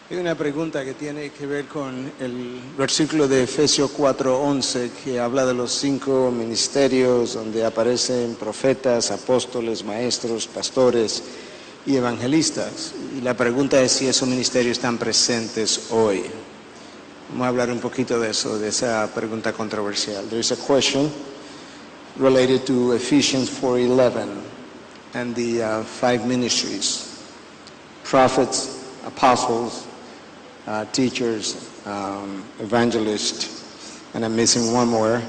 Hay una pregunta que tiene que ver con el versículo de Efesios 4:11 que habla de los 5 ministerios donde aparecen profetas, apóstoles, maestros, pastores y evangelistas. Y la pregunta es si esos ministerios están presentes hoy. Vamos a hablar un poquito de eso, de esa pregunta controversial. There is a question related to Ephesians 4:11 and the 5 ministries: prophets, apostles, teachers, evangelists, and I'm missing one more,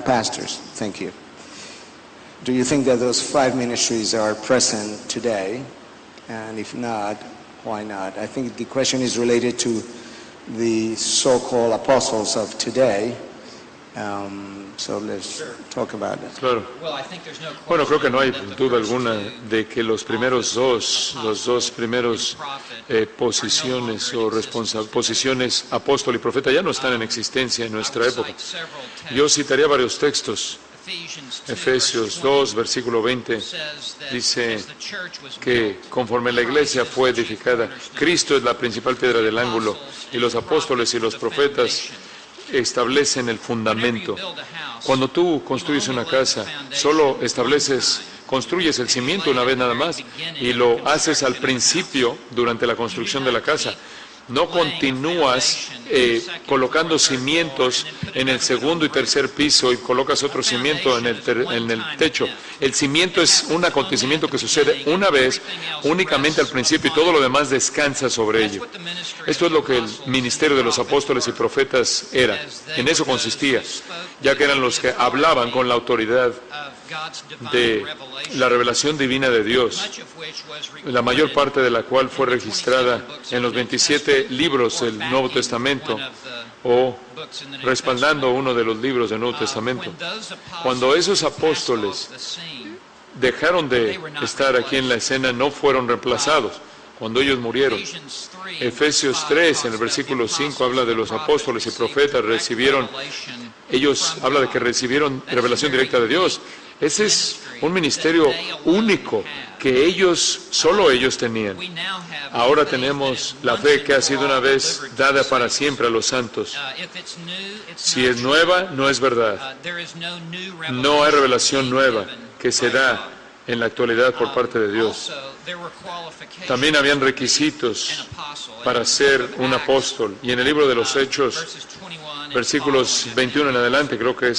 pastors. Thank you. Do you think that those 5 ministries are present today? And if not, why not? I think the question is related to the so-called apostles of today. So let's talk about it. Claro. Bueno, creo que no hay duda alguna de que los dos primeros posiciones o posiciones apóstol y profeta ya no están en existencia en nuestra época. Yo citaría varios textos. Efesios 2, versículo 20, dice que conforme la iglesia fue edificada, Cristo es la principal piedra del ángulo y los apóstoles y los profetas establecen el fundamento. Cuando tú construyes una casa, solo construyes el cimiento una vez nada más y lo haces al principio durante la construcción de la casa. No continúas colocando cimientos en el segundo y tercer piso y colocas otro cimiento en el techo. El cimiento es un acontecimiento que sucede una vez, únicamente al principio, y todo lo demás descansa sobre ello. Esto es lo que el ministerio de los apóstoles y profetas era. En eso consistía, ya que eran los que hablaban con la autoridad de la revelación divina de Dios, la mayor parte de la cual fue registrada en los 27 libros del Nuevo Testamento o respaldando uno de los libros del Nuevo Testamento. Cuando esos apóstoles dejaron de estar aquí en la escena, no fueron reemplazados. Cuando ellos murieron, Efesios 3, en el versículo 5, habla de los apóstoles y profetas habla de que recibieron revelación directa de Dios. Ese es un ministerio único que solo ellos tenían. Ahora tenemos la fe que ha sido una vez dada para siempre a los santos. Si es nueva, no es verdad. No hay revelación nueva que se da en la actualidad por parte de Dios. También habían requisitos para ser un apóstol. Y en el libro de los Hechos, versículos 21 en adelante, creo que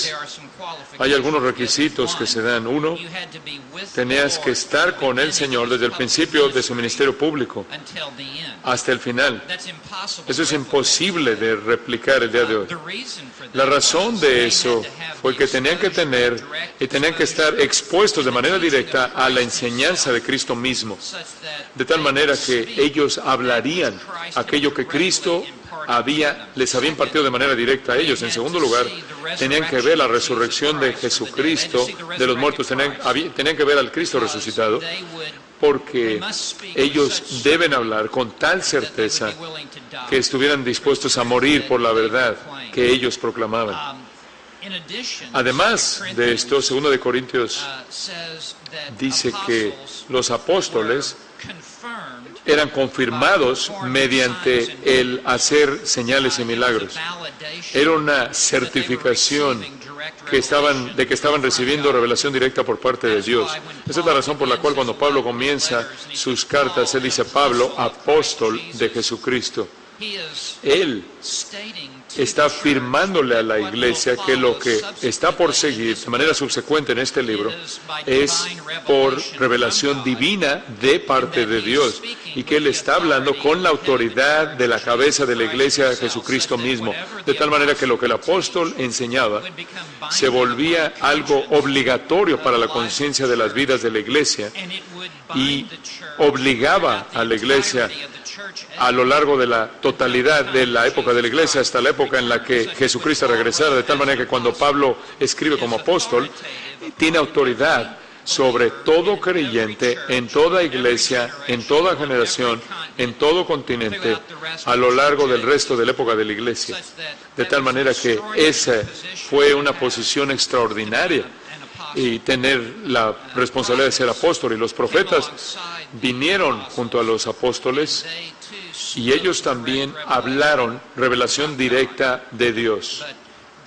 hay algunos requisitos que se dan. Uno, tenías que estar con el Señor desde el principio de su ministerio público hasta el final. Eso es imposible de replicar el día de hoy. La razón de eso fue que tenían que estar expuestos de manera directa a la enseñanza de Cristo mismo, de tal manera que ellos hablarían aquello que Cristo les había impartido de manera directa a ellos. En segundo lugar, tenían que ver la resurrección de Jesucristo de los muertos, tenían que ver al Cristo resucitado, porque ellos deben hablar con tal certeza que estuvieran dispuestos a morir por la verdad que ellos proclamaban. Además de esto, 2 de Corintios dice que los apóstoles eran confirmados mediante el hacer señales y milagros. Era una certificación de que estaban recibiendo revelación directa por parte de Dios. Esa es la razón por la cual cuando Pablo comienza sus cartas, él dice: Pablo, apóstol de Jesucristo. Él está afirmándole a la iglesia que lo que está por seguir de manera subsecuente en este libro es por revelación divina de parte de Dios, y que Él está hablando con la autoridad de la cabeza de la iglesia, Jesucristo mismo, de tal manera que lo que el apóstol enseñaba se volvía algo obligatorio para la conciencia de las vidas de la iglesia y obligaba a la iglesia a lo largo de la totalidad de la época de la iglesia hasta la época en la que Jesucristo regresara, de tal manera que cuando Pablo escribe como apóstol, tiene autoridad sobre todo creyente, en toda iglesia, en toda generación, en todo continente, a lo largo del resto de la época de la iglesia. De tal manera que esa fue una posición extraordinaria, y tener la responsabilidad de ser apóstol. Y los profetas vinieron junto a los apóstoles y ellos también hablaron revelación directa de Dios.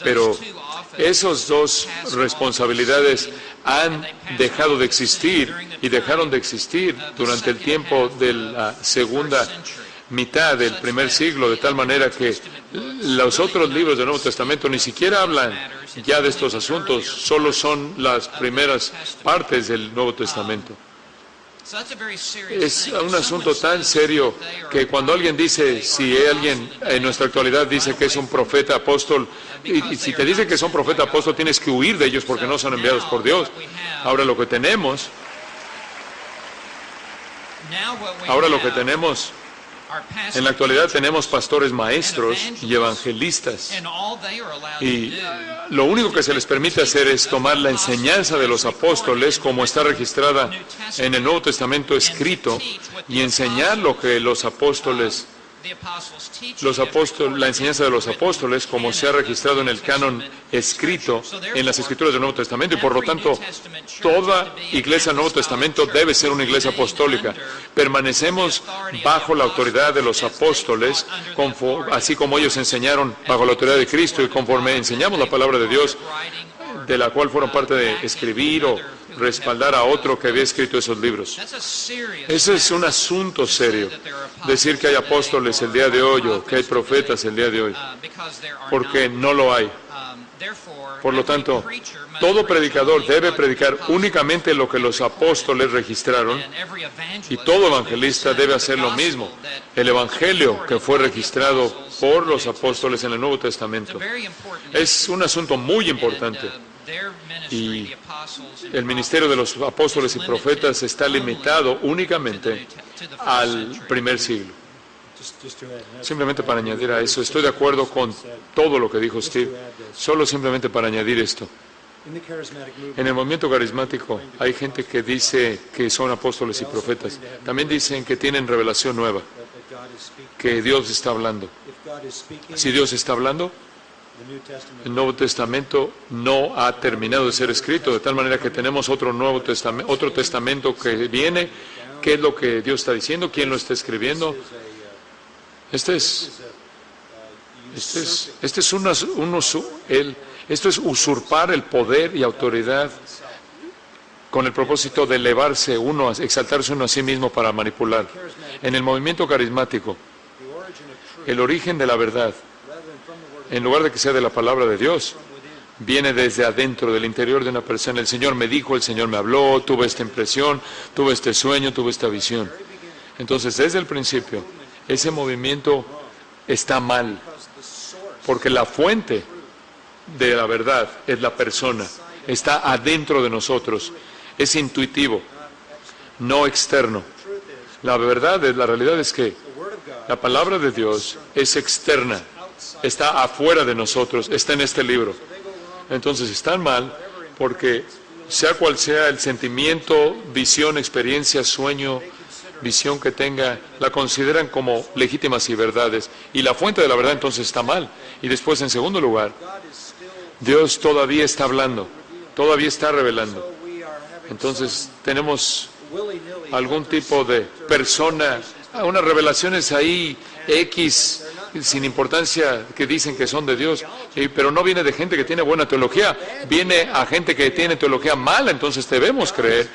Pero esas dos responsabilidades han dejado de existir y dejaron de existir durante el tiempo de la segunda mitad del primer siglo, de tal manera que los otros libros del Nuevo Testamento ni siquiera hablan ya de estos asuntos, solo son las primeras partes del Nuevo Testamento. Es un asunto tan serio que cuando alguien dice, si alguien en nuestra actualidad dice que es un profeta apóstol, y si te dice que son profeta apóstol, tienes que huir de ellos porque no son enviados por Dios. Ahora lo que tenemos en la actualidad tenemos pastores maestros y evangelistas, y lo único que se les permite hacer es tomar la enseñanza de los apóstoles como está registrada en el Nuevo Testamento escrito y enseñar lo que los apóstoles, la enseñanza de los apóstoles como se ha registrado en el canon escrito en las escrituras del Nuevo Testamento, y por lo tanto toda iglesia del Nuevo Testamento debe ser una iglesia apostólica. Permanecemos bajo la autoridad de los apóstoles, así como ellos enseñaron bajo la autoridad de Cristo, y conforme enseñamos la palabra de Dios, de la cual fueron parte de escribir o respaldar a otro que había escrito esos libros. Ese es un asunto serio, decir que hay apóstoles el día de hoy o que hay profetas el día de hoy, porque no lo hay. Por lo tanto, todo predicador debe predicar únicamente lo que los apóstoles registraron, y todo evangelista debe hacer lo mismo, el evangelio que fue registrado por los apóstoles en el Nuevo Testamento. Es un asunto muy importante, y el ministerio de los apóstoles y profetas está limitado únicamente al primer siglo. Simplemente para añadir a eso, estoy de acuerdo con todo lo que dijo Steve, solo simplemente para añadir esto. En el movimiento carismático hay gente que dice que son apóstoles y profetas. También dicen que tienen revelación nueva, que Dios está hablando. Si Dios está hablando, el Nuevo Testamento no ha terminado de ser escrito, de tal manera que tenemos otro testamento que viene. ¿Qué es lo que Dios está diciendo? ¿Quién lo está escribiendo? Esto es usurpar el poder y autoridad con el propósito de elevarse uno, exaltarse uno a sí mismo para manipular. En el movimiento carismático, el origen de la verdad, en lugar de que sea de la palabra de Dios, viene desde adentro, del interior de una persona. El Señor me dijo, el Señor me habló, tuve esta impresión, tuve este sueño, tuve esta visión. Entonces, desde el principio, ese movimiento está mal, porque la fuente de la verdad es la persona, está adentro de nosotros, es intuitivo, no externo. La realidad es que la palabra de Dios es externa, está afuera de nosotros, está en este libro. Entonces están mal porque sea cual sea el sentimiento, visión, experiencia, sueño, visión que tenga, la consideran como legítimas y verdades, y la fuente de la verdad entonces está mal. Y después, en segundo lugar, Dios todavía está hablando, todavía está revelando. Entonces tenemos algún tipo de persona, unas revelaciones ahí X, sin importancia, que dicen que son de Dios, pero no viene de gente que tiene buena teología, viene a gente que tiene teología mala. Entonces debemos creer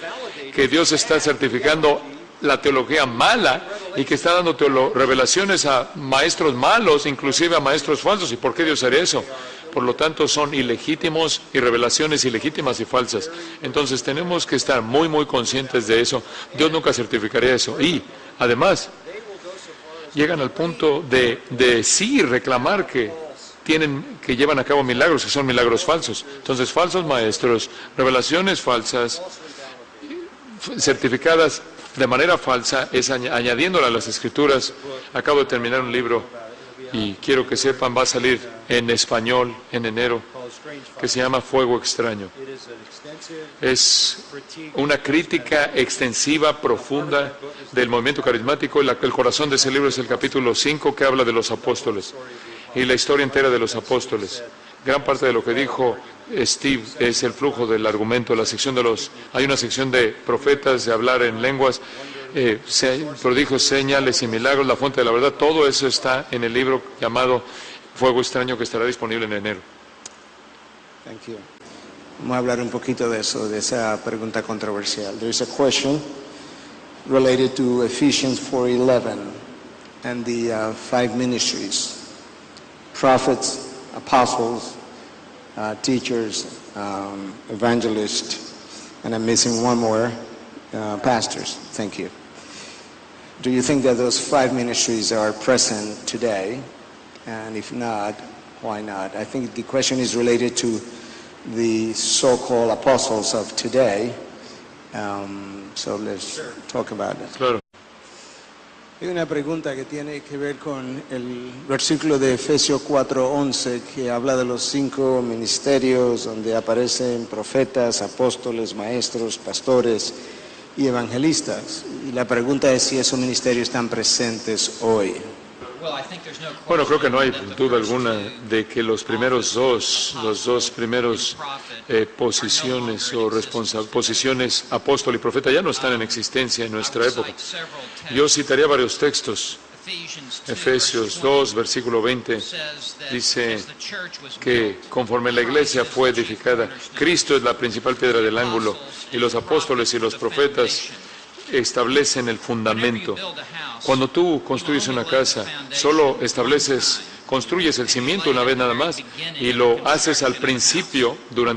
que Dios está certificando la teología mala y que está dando revelaciones a maestros malos, inclusive a maestros falsos. ¿Y por qué Dios haría eso? Por lo tanto, son ilegítimos y revelaciones ilegítimas y falsas. Entonces tenemos que estar muy, muy conscientes de eso. Dios nunca certificaría eso. Y, además, llegan al punto de sí reclamar que llevan a cabo milagros, que son milagros falsos. Entonces, falsos maestros, revelaciones falsas, certificadas de manera falsa, es añadiéndola a las Escrituras. Acabo de terminar un libro y quiero que sepan, va a salir en español en enero, que se llama Fuego Extraño. Es una crítica extensiva, profunda del movimiento carismático. El corazón de ese libro es el capítulo 5, que habla de los apóstoles y la historia entera de los apóstoles. Gran parte de lo que dijo Steve es el flujo del argumento. Hay una sección de profetas, de hablar en lenguas, prodigios, señales y milagros, la fuente de la verdad, todo eso está en el libro llamado Fuego Extraño, que estará disponible en enero. Thank you. Vamos a hablar un poquito de eso, de esa pregunta controversial. There is a question related to Ephesians 4:11 and the five ministries: prophets, apostles, teachers, evangelists, and I'm missing one more, pastors. Thank you. Do you think that those five ministries are present today? And if not, why not? I think the question is related to the so-called apostles of today. So let's talk about it. Claro. Hay una pregunta que tiene que ver con el versículo de Efesios 4:11 que habla de los 5 ministerios donde aparecen profetas, apóstoles, maestros, pastores y evangelistas. Y la pregunta es si esos ministerios están presentes hoy. Bueno, creo que no hay duda alguna de que los dos primeros posiciones o posiciones apóstol y profeta ya no están en existencia en nuestra época. Yo citaría varios textos. Efesios 2, versículo 20, dice que conforme la iglesia fue edificada, Cristo es la principal piedra del ángulo y los apóstoles y los profetas establecen el fundamento. Cuando tú construyes una casa, solo construyes el cimiento una vez nada más y lo haces al principio durante